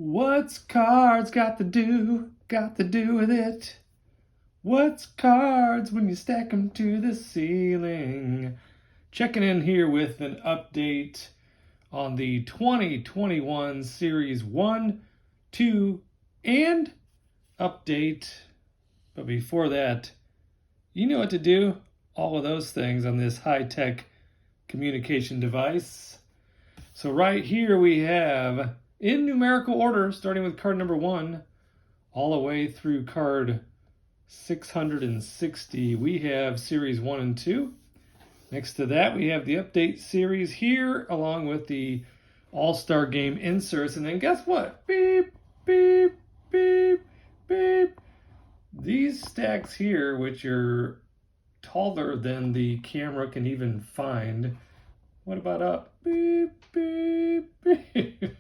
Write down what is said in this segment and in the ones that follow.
What's cards got to do with it? What's cards when you stack them to the ceiling? Checking in here with an update on the 2021 Series 1, 2, and update. But before that, you know what to do. All of those things on this high-tech communication device. So right here we have, in numerical order, starting with card number 1, all the way through card 660, we have Series 1 and 2. Next to that, we have the update series here, along with the All-Star Game inserts. And then guess what? Beep, beep, beep, beep. These stacks here, which are taller than the camera can even find. What about up? Beep, beep, beep.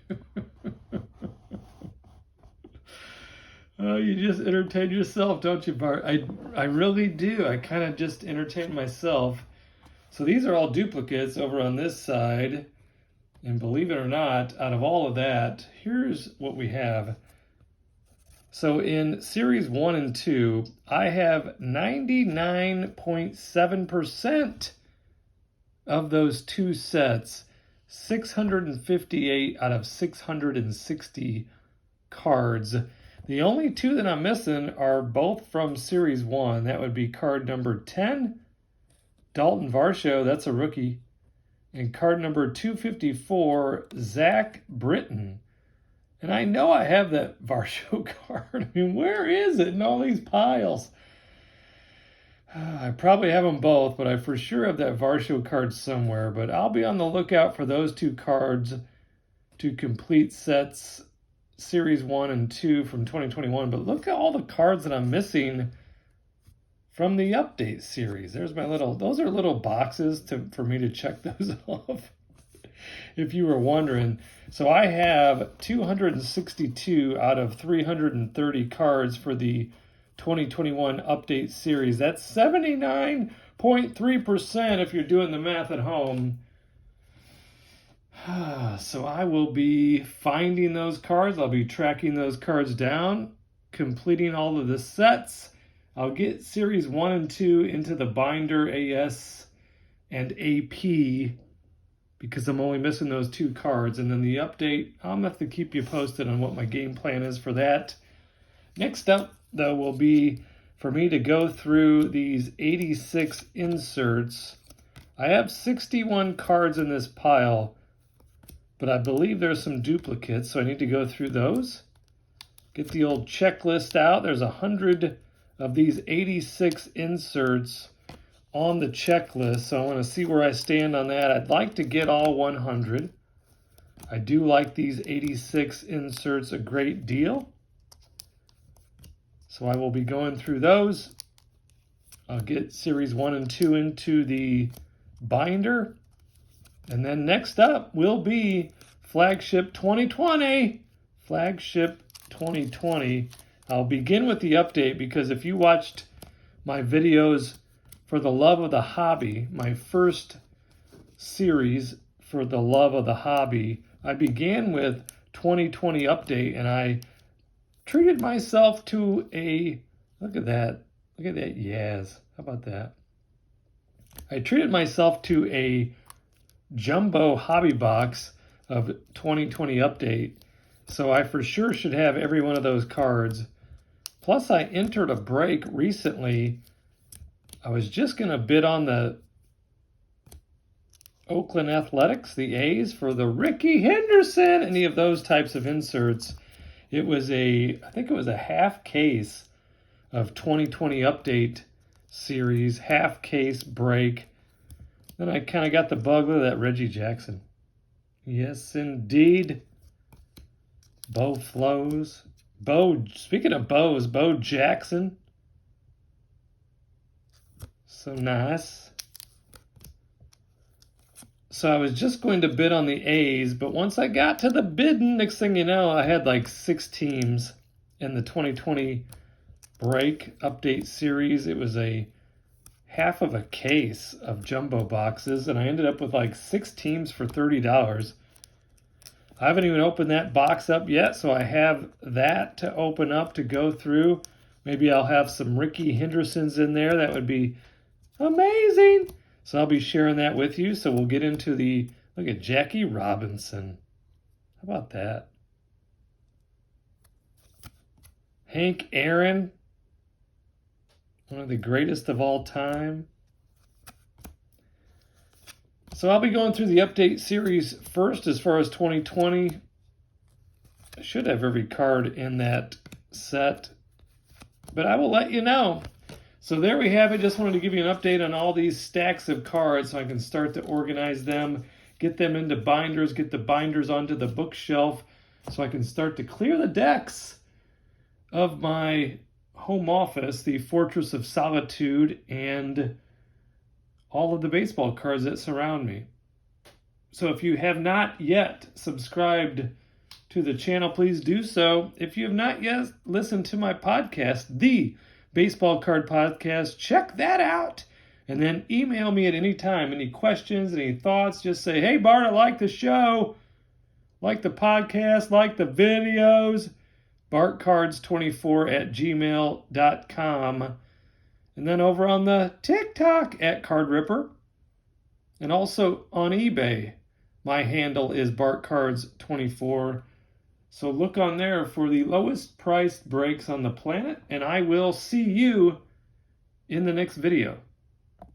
Oh, you just entertain yourself, don't you, Bart? I really do. I kind of just entertain myself. So these are all duplicates over on this side. And believe it or not, out of all of that, here's what we have. So in Series 1 and 2, I have 99.7% of those two sets, 658 out of 660 cards. The only two that I'm missing are both from Series 1. That would be card number 10, Dalton Varsho, that's a rookie, and card number 254, Zach Britton. And I know I have that Varsho card. I mean, where is it in all these piles? I probably have them both, but I for sure have that Varsho card somewhere. But I'll be on the lookout for those two cards to complete sets Series 1 and 2 from 2021. But look at all the cards that I'm missing from the update series. There's my those are little boxes for me to check those off, if you were wondering. So I have 262 out of 330 cards for the 2021 update series. That's 79.3% if you're doing the math at home. So I will be finding those cards. I'll be tracking those cards down, completing all of the sets. I'll get Series 1 and 2 into the binder AS and AP because I'm only missing those two cards. And then the update, I'm going to have to keep you posted on what my game plan is for that. Next up, though, will be for me to go through these 86 inserts. I have 61 cards in this pile, but I believe there's some duplicates, so I need to go through those. Get the old checklist out. There's 100 of these 86 inserts on the checklist, so I want to see where I stand on that. I'd like to get all 100. I do like these 86 inserts a great deal, so I will be going through those. I'll get Series 1 and 2 into the binder, and then next up will be Flagship 2020. Flagship 2020. I'll begin with the update because if you watched my videos for the love of the hobby, my first series for the love of the hobby, I began with 2020 update, and I treated myself to a, look at that, Yaz, how about that? I treated myself to a jumbo hobby box of 2020 update, so I for sure should have every one of those cards. Plus I entered a break recently. I was just going to bid on the Oakland Athletics, the A's, for the Ricky Henderson, any of those types of inserts. It was I think it was a half case of 2020 update series, half case break. Then I kind of got the bug with that Reggie Jackson. Yes, indeed. Bo Flows. Speaking of Bo's, Bo Jackson. So nice. So I was just going to bid on the A's, but once I got to the bidding, next thing you know, I had like 6 teams in the 2020 break update series. It was a half of a case of jumbo boxes, and I ended up with like 6 teams for $30. I haven't even opened that box up yet, so I have that to open up to go through. Maybe I'll have some Ricky Hendersons in there. That would be amazing. So I'll be sharing that with you. So we'll get into look at Jackie Robinson. How about that? Hank Aaron, one of the greatest of all time. So I'll be going through the update series first as far as 2020. I should have every card in that set, but I will let you know. So there we have it. Just wanted to give you an update on all these stacks of cards so I can start to organize them, get them into binders, get the binders onto the bookshelf so I can start to clear the decks of my home office, the Fortress of Solitude, and all of the baseball cards that surround me. So if you have not yet subscribed to the channel, please do so. If you have not yet listened to my podcast, the Baseball Card Podcast, check that out. And then email me at any time. Any questions, any thoughts, just say, hey, Bart, I like the show, like the podcast, like the videos. BartCards24@gmail.com. And then over on the TikTok at Card Ripper. And also on eBay, my handle is BartCards24. So look on there for the lowest priced breaks on the planet. And I will see you in the next video.